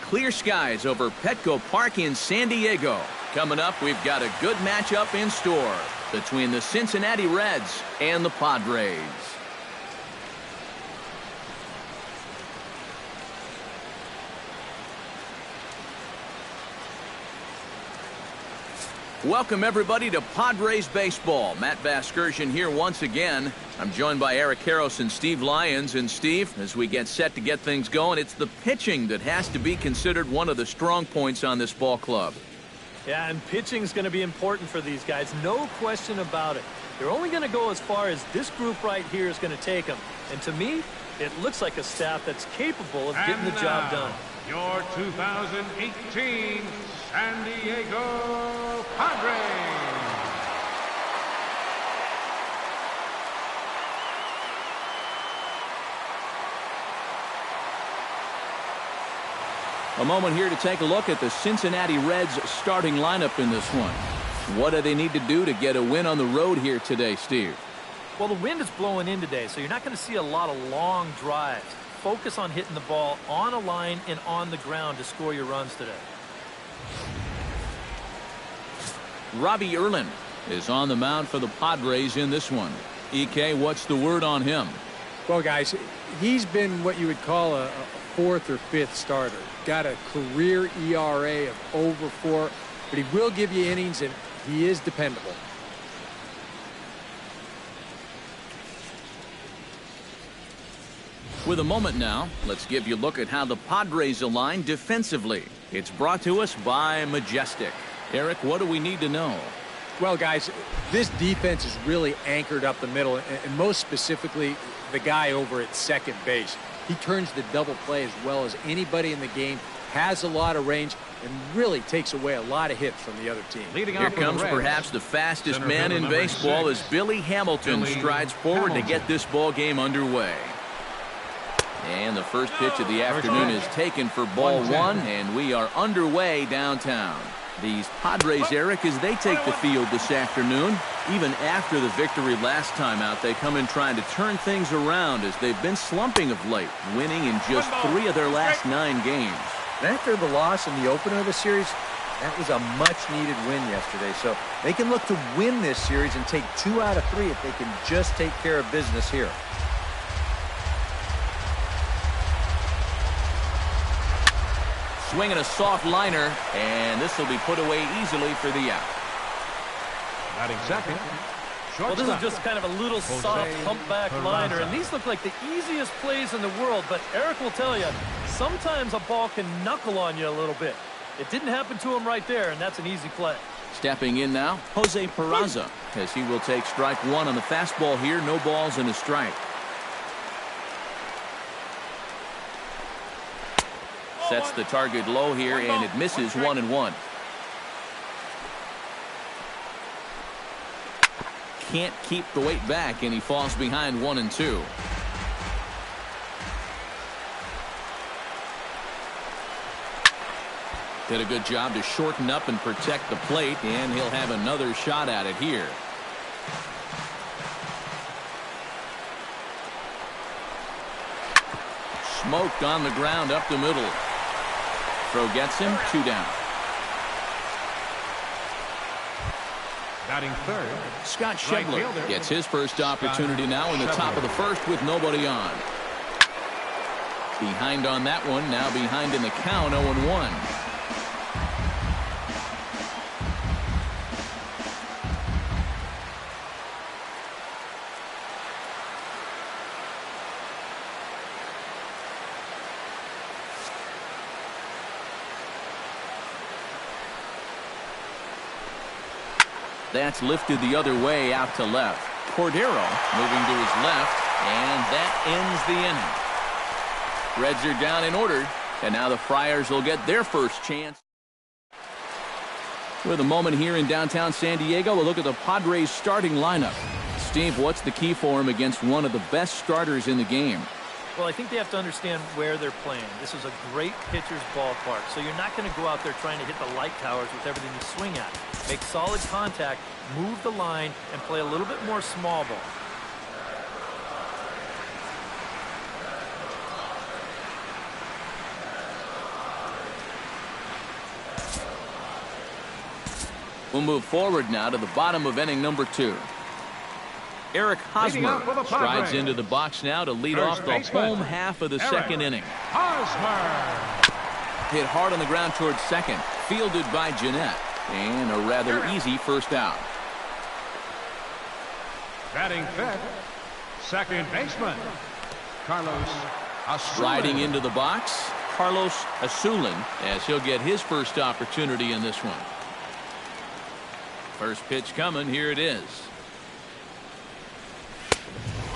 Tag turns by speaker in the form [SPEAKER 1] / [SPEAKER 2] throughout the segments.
[SPEAKER 1] clear skies over Petco Park in San Diego. Coming up, we've got a good matchup in store between the Cincinnati Reds and the Padres. Welcome, everybody, to Padres Baseball. Matt Vasgersian here once again. I'm joined by Eric Karros and Steve Lyons. And, Steve, as we get set to get things going, it's the pitching that has to be considered one of the strong points on this ball club.
[SPEAKER 2] Yeah, and pitching is going to be important for these guys. No question about it. They're only going to go as far as this group right here is going to take them. And to me, it looks like a staff that's capable of getting the job done.
[SPEAKER 3] Your 2018 San Diego Padres.
[SPEAKER 1] A moment here to take a look at the Cincinnati Reds starting lineup in this one. What do they need to do to get a win on the road here today, Steve?
[SPEAKER 2] Well, the wind is blowing in today, so you're not going to see a lot of long drives. Focus on hitting the ball on a line and on the ground to score your runs today.
[SPEAKER 1] Robbie Erlin is on the mound for the Padres in this one. EK, what's the word on him?
[SPEAKER 4] Well, guys, he's been what you would call a fourth or fifth starter. Got a career ERA of over 4, but he will give you innings, and he is dependable.
[SPEAKER 1] With a moment now, let's give you a look at how the Padres align defensively. It's brought to us by Majestic. Eric, what do we need to know?
[SPEAKER 4] Well, guys, this defense is really anchored up the middle, and most specifically, the guy over at second base. He turns the double play as well as anybody in the game, has a lot of range, and really takes away a lot of hits from the other team.
[SPEAKER 1] Here comes perhaps the fastest man in baseball as Billy Hamilton strides forward to get this ball game underway. And the first pitch of the afternoon is taken for ball one, and we are underway downtown. These Padres, Eric, as they take the field this afternoon, even after the victory last time out, they come in trying to turn things around as they've been slumping of late, winning in just 3 of their last 9 games.
[SPEAKER 5] And after the loss in the opener of the series, that was a much-needed win yesterday. So they can look to win this series and take 2 out of 3 if they can just take care of business here.
[SPEAKER 1] Swinging a soft liner, and this will be put away easily for the out.
[SPEAKER 3] Batting second.
[SPEAKER 2] Well, this is just kind of a little soft humpback liner, and these look like the easiest plays in the world, but Eric will tell you, sometimes a ball can knuckle on you a little bit. It didn't happen to him right there, and that's an easy play.
[SPEAKER 1] Stepping in now, Jose Peraza, as he will take strike 1 on the fastball here, no balls and a strike. Sets the target low here, and it misses 1-1. Can't keep the weight back, and he falls behind 1-2. Did a good job to shorten up and protect the plate, and he'll have another shot at it here. Smoked on the ground up the middle. Throw gets him, 2 down.
[SPEAKER 3] Batting third.
[SPEAKER 1] Scott Schebler gets his first opportunity now in the top of the first with nobody on. Behind on that one, now behind in the count, 0-1. That's lifted the other way out to left. Cordero moving to his left, and that ends the inning. Reds are down and ordered, and now the Friars will get their first chance. With a moment here in downtown San Diego, we'll look at the Padres starting lineup. Steve, what's the key for him against one of the best starters in the game?
[SPEAKER 2] Well, I think they have to understand where they're playing. This is a great pitcher's ballpark, so you're not going to go out there trying to hit the light towers with everything you swing at. Make solid contact, move the line, and play a little bit more small ball.
[SPEAKER 1] We'll move forward now to the bottom of inning number 2. Eric Hosmer strides into the box now to lead off the home half of the second inning.
[SPEAKER 3] Hosmer.
[SPEAKER 1] Hit hard on the ground towards second. Fielded by Jeanette. And a rather easy first out.
[SPEAKER 3] Batting fifth, second baseman, Carlos Asulin.
[SPEAKER 1] Riding into the box, Carlos Asulin, as he'll get his first opportunity in this one. First pitch coming. Here it is.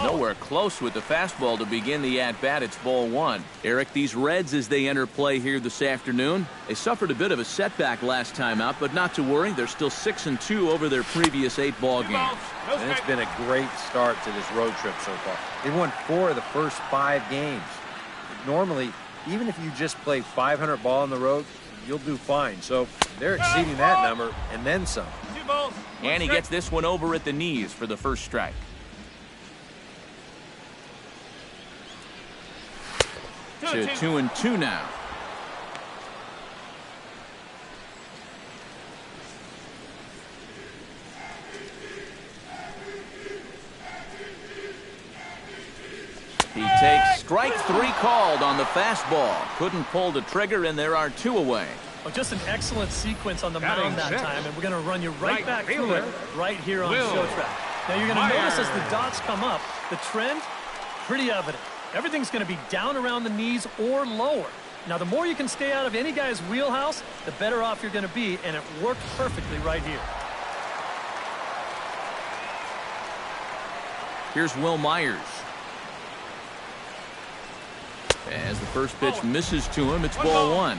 [SPEAKER 1] Nowhere close with the fastball to begin the at-bat. It's ball 1. Eric, these Reds, as they enter play here this afternoon, they suffered a bit of a setback last time out, but not to worry. They're still 6-2 over their previous 8 ball games.
[SPEAKER 5] And it's been a great start to this road trip so far. They've won 4 of the first 5 games. Normally, even if you just play 500 ball on the road, you'll do fine. So they're exceeding that number and then some.
[SPEAKER 1] And he gets this one over at the knees for the first strike. To 2-2 now. He takes strike 3 called on the fastball. Couldn't pull the trigger, and there are 2 away.
[SPEAKER 2] Well, just an excellent sequence on the mound that time, and we're going to run you right back through it right here on Show Track. Now, you're going to notice as the dots come up, the trend, pretty evident. Everything's going to be down around the knees or lower. Now, the more you can stay out of any guy's wheelhouse, the better off you're going to be, and it worked perfectly right here.
[SPEAKER 1] Here's Will Myers. As the first pitch misses to him, it's ball 1.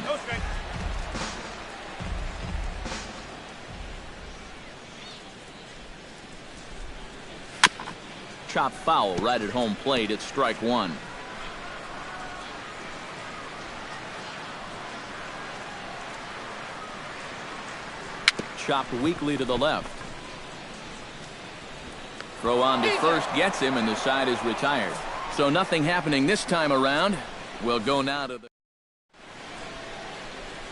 [SPEAKER 1] Chop foul right at home plate. It's strike 1. Chopped weakly to the left. Throw on to first gets him, and the side is retired. So nothing happening this time around. We'll go now to the...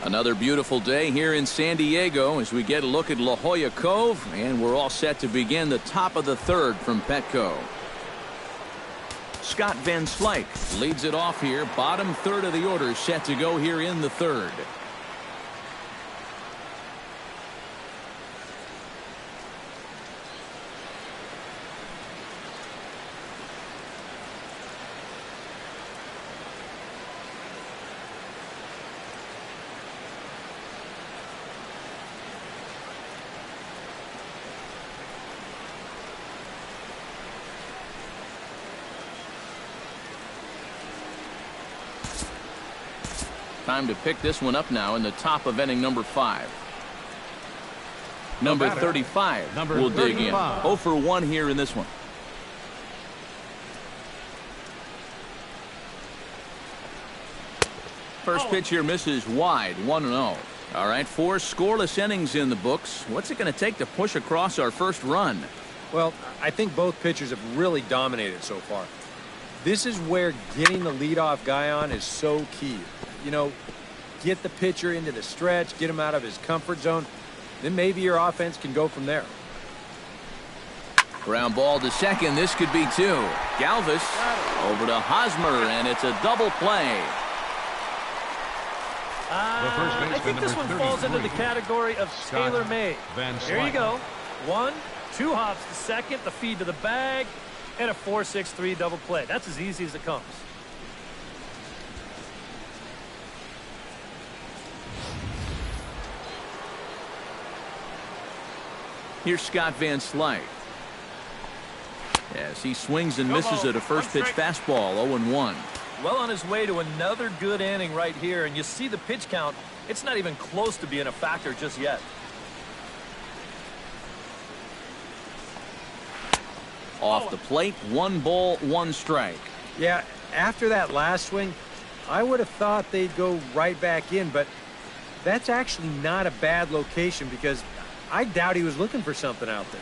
[SPEAKER 1] Another beautiful day here in San Diego as we get a look at La Jolla Cove, and we're all set to begin the top of the 3rd from Petco. Scott Van Slyke leads it off here. Bottom 3rd of the order set to go here in the 3rd. Time to pick this one up now in the top of inning number 5. Number 35 will dig in. 0 for 1 here in this one. First pitch here misses wide, 1-0. All right, 4 scoreless innings in the books. What's it going to take to push across our first run?
[SPEAKER 5] Well, I think both pitchers have really dominated so far. This is where getting the leadoff guy on is so key. You know, get the pitcher into the stretch, get him out of his comfort zone, then maybe your offense can go from there.
[SPEAKER 1] Ground ball to second. This could be 2. Galvis over to Hosmer, and it's a double play.
[SPEAKER 2] I think this one falls into the category of tailor-made. Here you go. 1, 2 hops to second, the feed to the bag, and a 4-6-3 double play. That's as easy as it comes.
[SPEAKER 1] Here's Scott Van Slyke. As he swings and misses at a first pitch fastball, 0-1.
[SPEAKER 2] Well on his way to another good inning right here, and you see the pitch count. It's not even close to being a factor just yet.
[SPEAKER 1] Off the plate, 1 ball, 1 strike.
[SPEAKER 5] Yeah, after that last swing, I would have thought they'd go right back in, but that's actually not a bad location because I doubt he was looking for something out there.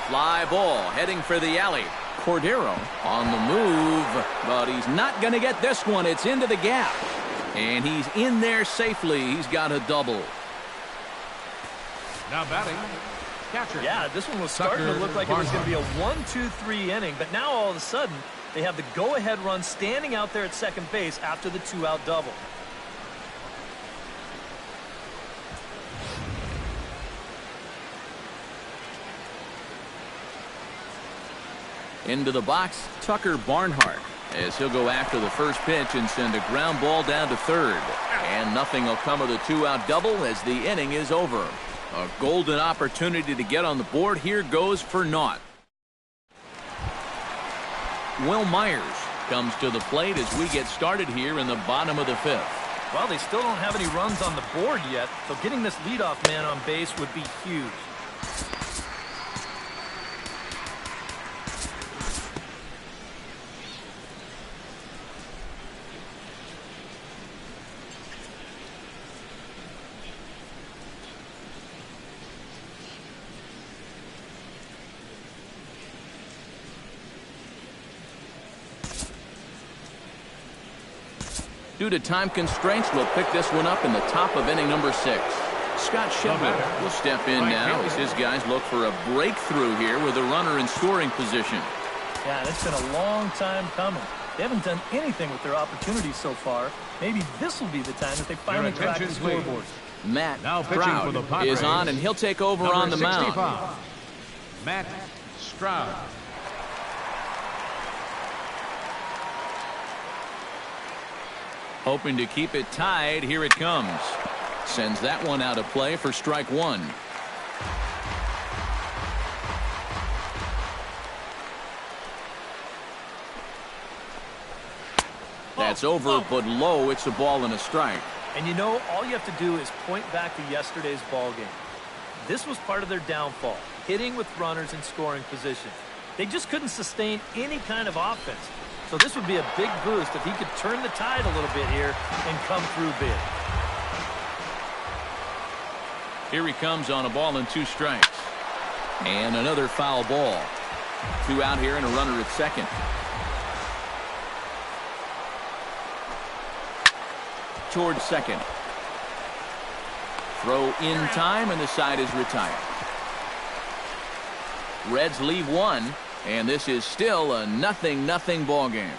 [SPEAKER 1] Fly ball heading for the alley. Cordero on the move, but he's not going to get this one. It's into the gap, and he's in there safely. He's got a double.
[SPEAKER 3] Now batting, catcher.
[SPEAKER 2] Yeah, this one was starting to look like it was going to be a 1-2-3 inning, but now all of a sudden they have the go-ahead run standing out there at second base after the 2-out double.
[SPEAKER 1] Into the box, Tucker Barnhart, as he'll go after the first pitch and send a ground ball down to third. And nothing will come of the 2-out double as the inning is over. A golden opportunity to get on the board here goes for naught. Will Myers comes to the plate as we get started here in the bottom of the fifth.
[SPEAKER 2] Well, they still don't have any runs on the board yet, so getting this leadoff man on base would be huge.
[SPEAKER 1] Due to time constraints, we'll pick this one up in the top of inning number 6. Scott Shepard will step in now as his guys look for a breakthrough here with a runner in scoring position.
[SPEAKER 2] Yeah, it's been a long time coming. They haven't done anything with their opportunities so far. Maybe this will be the time that they finally crack the scoreboard.
[SPEAKER 1] Matt
[SPEAKER 3] Now pitching for the
[SPEAKER 1] Stroud
[SPEAKER 3] Padres,
[SPEAKER 1] is on, and he'll take over on the mound.
[SPEAKER 3] Matt Stroud.
[SPEAKER 1] Hoping to keep it tied. Here it comes. Sends that one out of play for strike one. That's over, but low. It's a ball and a strike.
[SPEAKER 2] And you know, all you have to do is point back to yesterday's ball game. This was part of their downfall, hitting with runners in scoring position. They just couldn't sustain any kind of offense. So this would be a big boost if he could turn the tide a little bit here and come through big.
[SPEAKER 1] Here he comes on a ball and 2 strikes. And another foul ball. 2 out here and a runner at second. Towards second. Throw in time, and the side is retired. Reds leave one. And this is still a 0-0 ball game.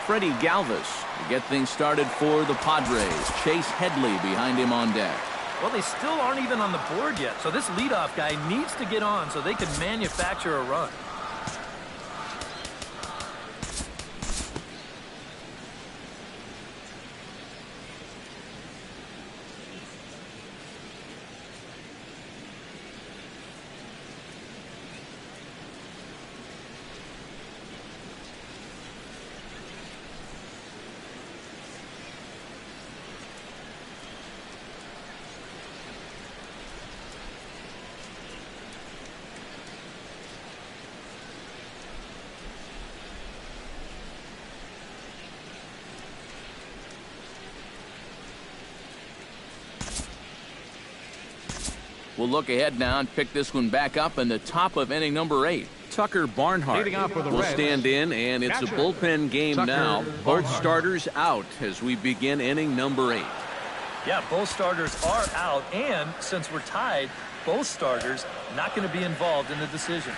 [SPEAKER 1] Freddie Galvis to get things started for the Padres. Chase Headley behind him on deck.
[SPEAKER 2] Well, they still aren't even on the board yet, so this leadoff guy needs to get on so they can manufacture a run.
[SPEAKER 1] We'll look ahead now and pick this one back up in the top of inning number 8. Tucker Barnhart will stand in, and it's a bullpen game now. Both starters out as we begin inning number 8.
[SPEAKER 2] Yeah, both starters are out, and since we're tied, both starters not going to be involved in the decision.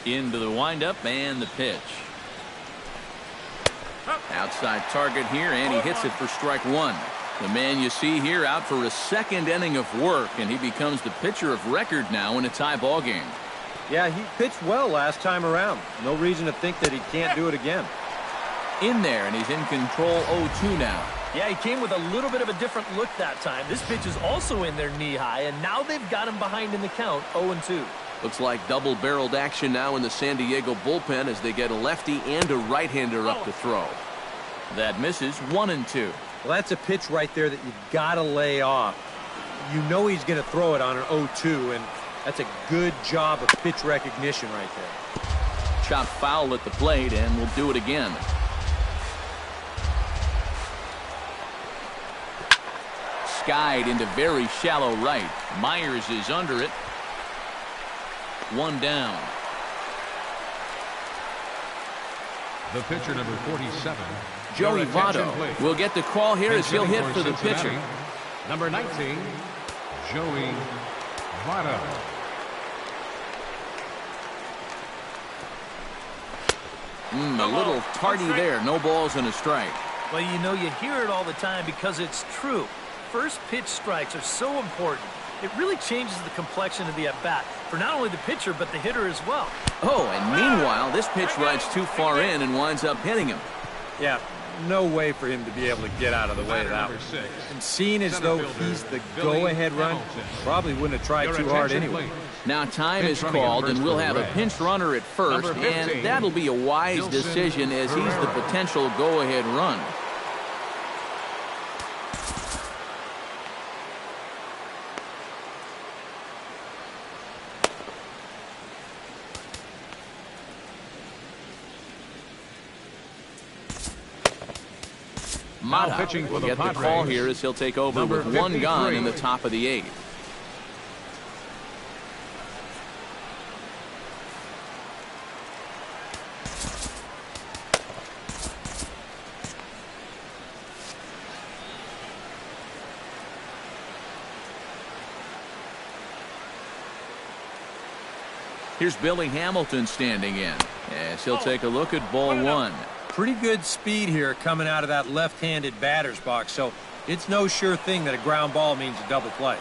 [SPEAKER 1] Into the windup and the pitch. Outside target here, and he hits it for strike one. The man you see here out for a second inning of work, and he becomes the pitcher of record now in a tie ball game.
[SPEAKER 5] Yeah, he pitched well last time around. No reason to think that he can't do it again.
[SPEAKER 1] In there, and he's in control 0-2 now.
[SPEAKER 2] Yeah, he came with a little bit of a different look that time. This pitch is also in there knee-high, and now they've got him behind in the count, 0-2.
[SPEAKER 1] Looks like double-barreled action now in the San Diego bullpen as they get a lefty and a right-hander up to throw. That misses 1-2.
[SPEAKER 5] Well, that's a pitch right there that you got to lay off. You know he's going to throw it on an 0-2, and that's a good job of pitch recognition right there.
[SPEAKER 1] Chopped foul at the plate, and we'll do it again. skied into very shallow right. Myers is under it. 1 down.
[SPEAKER 3] The pitcher, number 47.
[SPEAKER 1] Joey Votto will get the call here as he'll hit for the pitcher.
[SPEAKER 3] Number 19, Joey Votto.
[SPEAKER 1] A little tardy there. No balls and a strike.
[SPEAKER 2] Well, you know, you hear it all the time because it's true. First pitch strikes are so important. It really changes the complexion of the at-bat for not only the pitcher but the hitter as well.
[SPEAKER 1] Oh, and meanwhile, this pitch rides too far in and winds up hitting him.
[SPEAKER 5] Yeah, no way for him to be able to get out of the way of that one. And seeing as though he's the go-ahead run, probably wouldn't have tried too hard anyway.
[SPEAKER 1] Now time is called, and we'll have a pinch runner at first, and that'll be a wise decision as he's the potential go-ahead run.
[SPEAKER 3] Now pitching for
[SPEAKER 1] will
[SPEAKER 3] the
[SPEAKER 1] get the
[SPEAKER 3] Padres.
[SPEAKER 1] call here as he'll take over
[SPEAKER 3] Number
[SPEAKER 1] with 1 gone
[SPEAKER 3] 53.
[SPEAKER 1] in the top of the 8th. Here's Billy Hamilton standing in as he'll take a look at ball 1.
[SPEAKER 5] Pretty good speed here coming out of that left-handed batter's box, so it's no sure thing that a ground ball means a double play.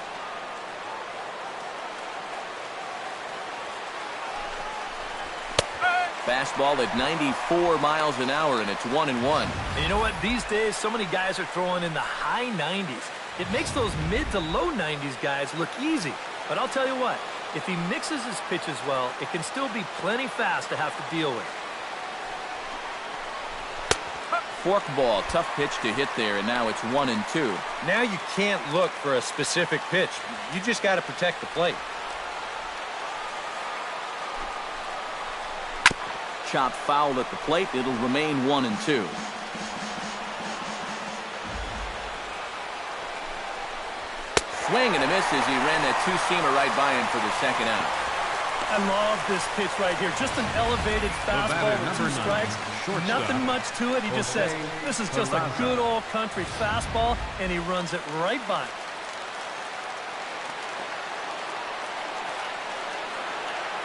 [SPEAKER 1] Fastball at 94 miles an hour, and it's 1-1.
[SPEAKER 2] And you know what? These days, so many guys are throwing in the high 90s. It makes those mid to low 90s guys look easy. But I'll tell you what, if he mixes his pitches well, it can still be plenty fast to have to deal with.
[SPEAKER 1] Forkball, tough pitch to hit there, and now it's 1-2.
[SPEAKER 5] Now you can't look for a specific pitch. You just got to protect the plate.
[SPEAKER 1] Chop foul at the plate. It'll remain 1-2. Swing and a miss as he ran that two-seamer right by him for the second out.
[SPEAKER 2] I love this pitch right here. Just an elevated fastball with 2 strikes. Nothing much to it. He just says, this is just a good old country fastball, and he runs it right by him.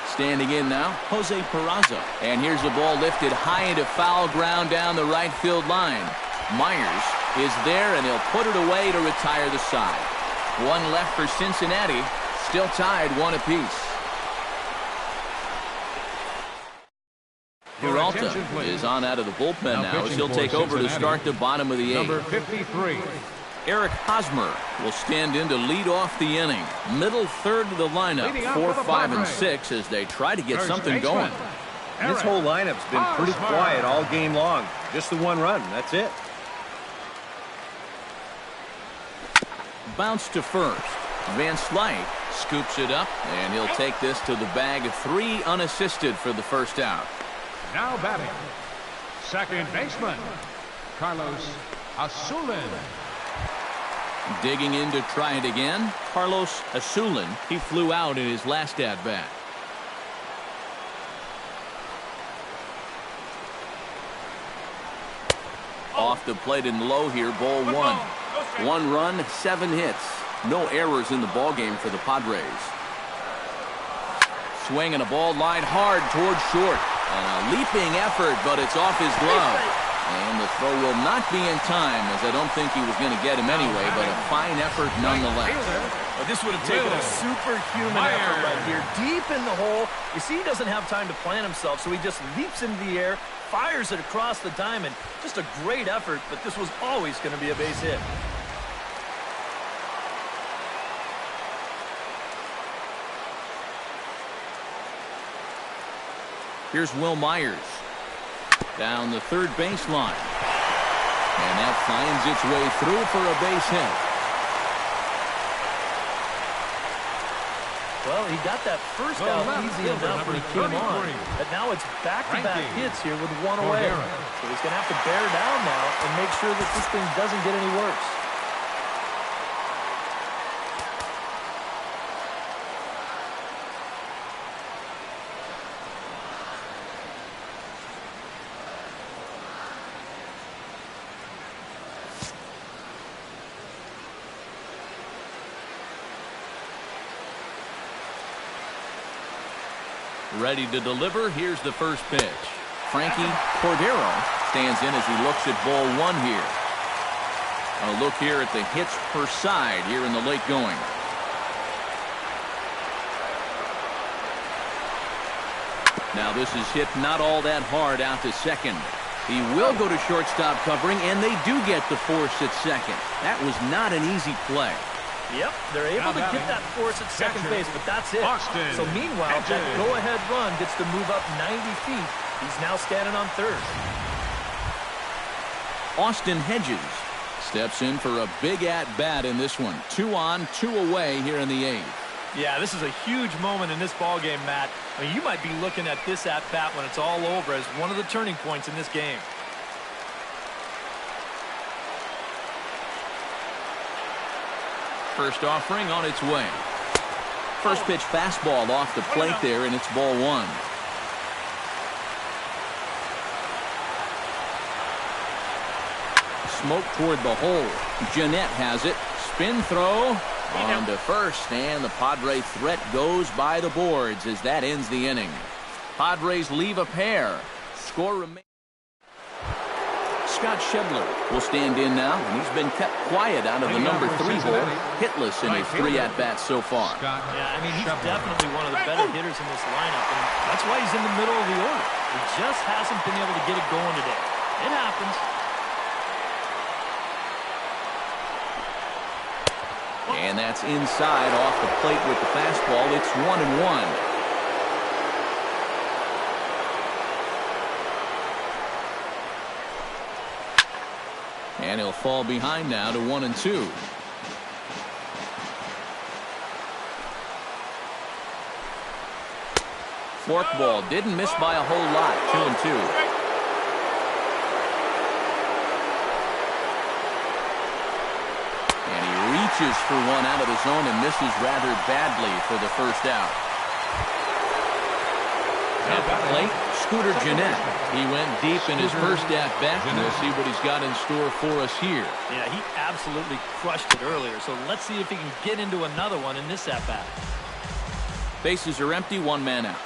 [SPEAKER 1] Standing in now, Jose Peraza. And here's a ball lifted high into foul ground down the right field line. Myers is there, and he'll put it away to retire the side. 1 left for Cincinnati. Still tied 1 apiece. Peralta is on out of the bullpen now as he'll take over to start the bottom of the 8th.
[SPEAKER 3] Number 53.
[SPEAKER 1] Eric Hosmer will stand in to lead off the inning. Middle third of the lineup, 4, 5, and 6 as they try to get something going.
[SPEAKER 5] This whole lineup's been pretty quiet all game long. Just the 1 run, that's it.
[SPEAKER 1] Bounce to first. Van Slyke scoops it up, and he'll take this to the bag. 3 unassisted for the first out.
[SPEAKER 3] Now batting, second baseman, Carlos Asulin.
[SPEAKER 1] Digging in to try it again, Carlos Asulin. He flew out in his last at-bat. Off the plate and low here, ball 1. 1 run, 7 hits. No errors in the ballgame for the Padres. Swinging a ball line hard towards short. And a leaping effort, but it's off his glove. And the throw will not be in time, as I don't think he was going to get him anyway, but a fine effort nonetheless.
[SPEAKER 2] Well, this would have taken a superhuman effort right here, deep in the hole. You see, he doesn't have time to plant himself, so he just leaps into the air, fires it across the diamond. Just a great effort, but this was always going to be a base hit.
[SPEAKER 1] Here's Will Myers down the third baseline. And that finds its way through for a base hit.
[SPEAKER 2] Well, he got that first out easy enough when he came on. But now it's back-to-back hits here with 1 away. So he's going to have to bear down now and make sure that this thing doesn't get any worse.
[SPEAKER 1] Ready to deliver. Here's the first pitch. Frankie Cordero stands in as he looks at ball one here. A look here at the hits per side here in the late going. Now this is hit not all that hard out to second. He will go to shortstop covering, and they do get the force at second. That was not an easy play.
[SPEAKER 2] Yep, they're able to get that force at second base, but that's it. So meanwhile, that go-ahead run gets to move up 90 feet. He's now standing on third.
[SPEAKER 1] Austin Hedges steps in for a big at-bat in this one. 2 on, 2 away here in the 8th.
[SPEAKER 2] Yeah, this is a huge moment in this ball game, Matt. I mean, you might be looking at this at-bat when it's all over as one of the turning points in this game.
[SPEAKER 1] First offering on its way. First pitch fastball off the plate there, and it's ball 1. Smoke toward the hole. Jeanette has it. Spin throw on to first, and the Padre threat goes by the boards as that ends the inning. Padres leave a pair. Score remains. Scott Schebler will stand in now, and he's been kept quiet out of the number 3 hole. Hitless in his 3 at-bats so far.
[SPEAKER 2] Yeah, I mean, he's definitely one of the better hitters in this lineup, and that's why he's in the middle of the order. He just hasn't been able to get it going today. It happens.
[SPEAKER 1] And that's inside off the plate with the fastball. It's 1-1. And he'll fall behind now to 1-2. Forkball didn't miss by a whole lot. 2-2. Reaches for one out of the zone and misses rather badly for the first out. At the plate, Scooter Jeanette. He went deep in his first at-bat, and we'll see what he's got in store for us here.
[SPEAKER 2] Yeah, he absolutely crushed it earlier, so let's see if he can get into another one in this at-bat.
[SPEAKER 1] Bases are empty, 1 man out.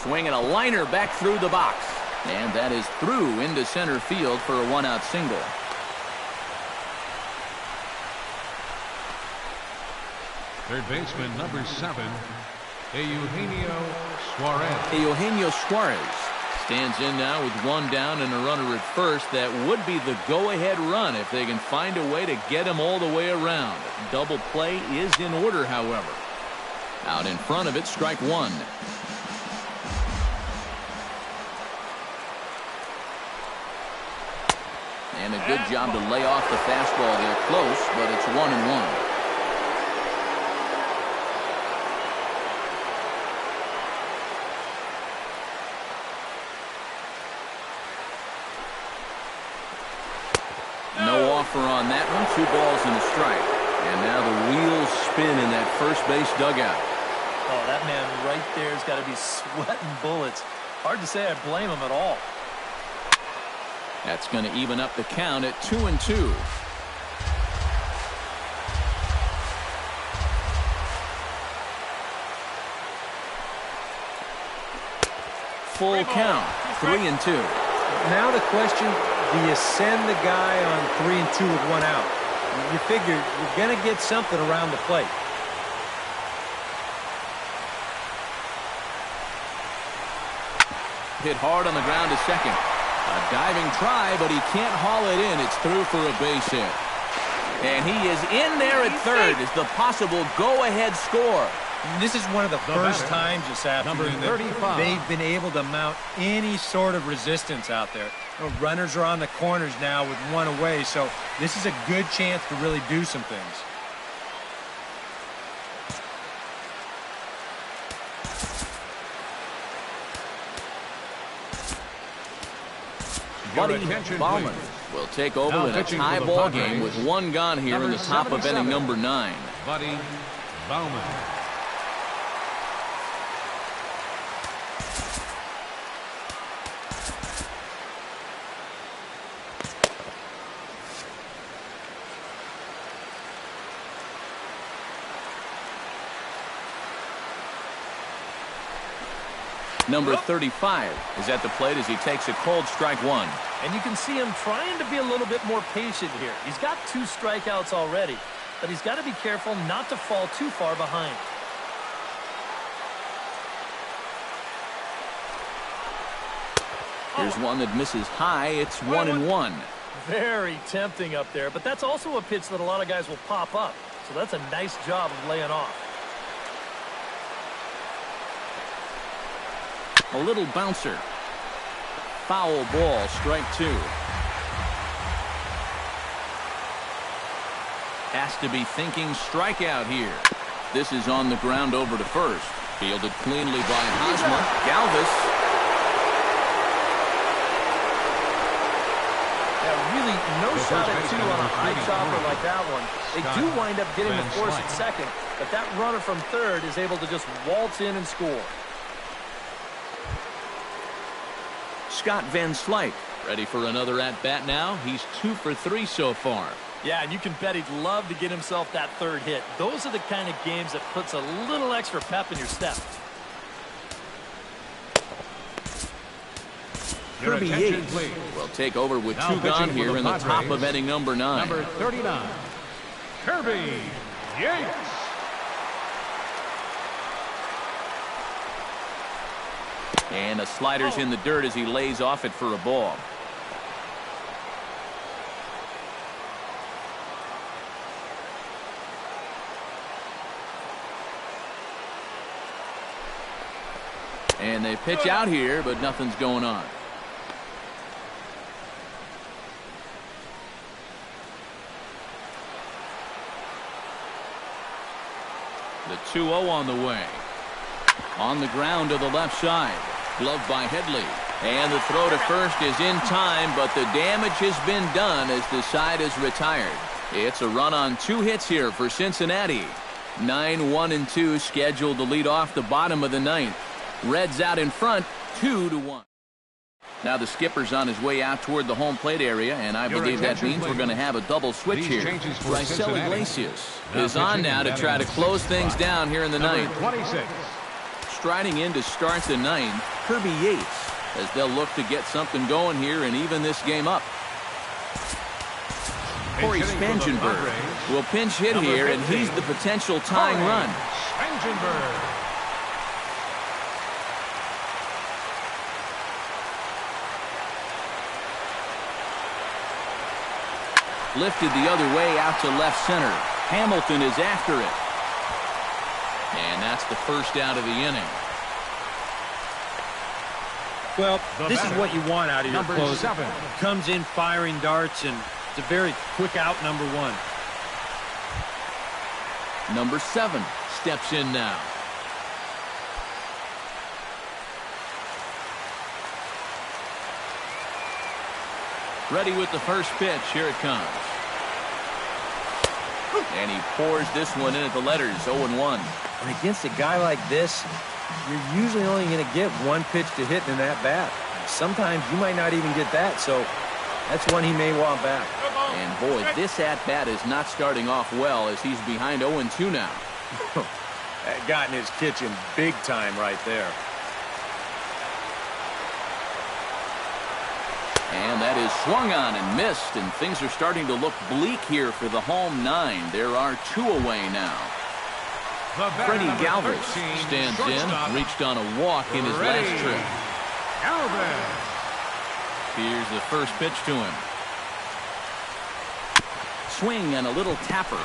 [SPEAKER 1] Swinging a liner back through the box. And that is through into center field for a 1-out single.
[SPEAKER 3] Third baseman, number 7, Eugenio Suarez.
[SPEAKER 1] Eugenio Suarez stands in now with 1 down and a runner at first. That would be the go-ahead run if they can find a way to get him all the way around. Double play is in order, however. Out in front of it, strike 1. And a good job to lay off the fastball there close, but it's 1-1. No offer on that one. 2 balls and a strike. And now the wheels spin in that first base dugout.
[SPEAKER 2] Oh, that man right there has got to be sweating bullets. Hard to say I blame him at all.
[SPEAKER 1] That's going to even up the count at 2-2. Full count, 3-2.
[SPEAKER 5] Now the question, do you send the guy on 3-2 with 1 out? You figure you're going to get something around the plate.
[SPEAKER 1] Hit hard on the ground to second. A diving try, but he can't haul it in. It's through for a base hit. And he is in there at third as the possible go-ahead score.
[SPEAKER 5] This is one of the first times this afternoon that they've been able to mount any sort of resistance out there. Runners are on the corners now with 1 away, so this is a good chance to really do some things.
[SPEAKER 1] Buddy Bauman will take over in a tie ball game with 1 gone here in the top of inning number 9.
[SPEAKER 3] Buddy Bauman.
[SPEAKER 1] Number 35 is at the plate as he takes a cold strike one.
[SPEAKER 2] And you can see him trying to be a little bit more patient here. He's got 2 strikeouts already, but he's got to be careful not to fall too far behind.
[SPEAKER 1] Here's one that misses high. It's 1-1.
[SPEAKER 2] Very tempting up there, but that's also a pitch that a lot of guys will pop up. So that's a nice job of laying off.
[SPEAKER 1] A little bouncer. Foul ball, strike 2. Has to be thinking strikeout here. This is on the ground over to first. Fielded cleanly by Hosmer. Galvis.
[SPEAKER 2] Yeah, really no shot at 2 on a high chopper like that one. They do wind up getting the force at second, but that runner from third is able to just waltz in and score.
[SPEAKER 1] Scott Van Slyke ready for another at-bat now. He's 2 for 3 so far.
[SPEAKER 2] Yeah, and you can bet he'd love to get himself that third hit. Those are the kind of games that puts a little extra pep in your step.
[SPEAKER 1] Kirby Yates will take over with 2 gone here in the top of inning number 9.
[SPEAKER 3] Number 39, Kirby Yates.
[SPEAKER 1] And the slider's in the dirt as he lays off it for a ball. And they pitch out here, but nothing's going on. The 2-0 on the way. On the ground to the left side. Gloved by Headley. And the throw to first is in time, but the damage has been done as the side is retired. It's a run on 2 hits here for Cincinnati. 9-1-2 scheduled to lead off the bottom of the 9th. Reds out in front, 2-1. Now the skipper's on his way out toward the home plate area, and I believe that means we're going to have a double switch here. Raisel Iglesias is on now to try to close things down here in the 9th.
[SPEAKER 3] 26.
[SPEAKER 1] Striding in to start the 9th, Kirby Yates, as they'll look to get something going here and even this game up. Corey Spangenberg will pinch hit here, and he's the potential tying run.
[SPEAKER 3] Spangenberg.
[SPEAKER 1] Lifted the other way out to left center. Hamilton is after it. And that's the first out of the inning.
[SPEAKER 5] Well, this is what you want out of your
[SPEAKER 3] Number
[SPEAKER 5] closer.
[SPEAKER 3] 7.
[SPEAKER 5] Comes in firing darts, and it's a very quick out number 1.
[SPEAKER 1] Number 7 steps in now. Ready with the first pitch. Here it comes. And he pours this one in at the letters, 0-1.
[SPEAKER 5] And against a guy like this, you're usually only going to get 1 pitch to hit in that bat. Sometimes you might not even get that, so that's one he may want back.
[SPEAKER 1] And boy, this at-bat is not starting off well as he's behind 0-2 now.
[SPEAKER 5] That got in his kitchen big time right there.
[SPEAKER 1] And that is swung on and missed, and things are starting to look bleak here for the home 9. There are 2 away now. Freddie Galvis stands in, reached on a walk in his last trip.
[SPEAKER 3] Galvis.
[SPEAKER 1] Here's the first pitch to him. Swing and a little tapper.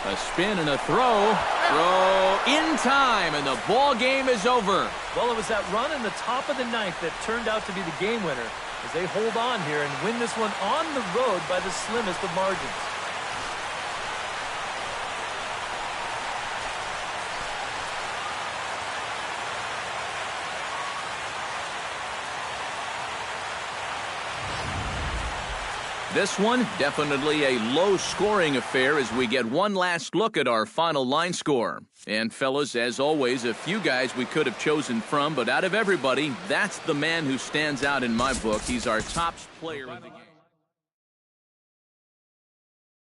[SPEAKER 1] A spin and a throw. Throw in time, and the ball game is over.
[SPEAKER 2] Well, it was that run in the top of the 9th that turned out to be the game winner as they hold on here and win this one on the road by the slimmest of margins.
[SPEAKER 1] This one, definitely a low-scoring affair as we get one last look at our final line score. And, fellas, as always, a few guys we could have chosen from, but out of everybody, that's the man who stands out in my book. He's our top player of the game.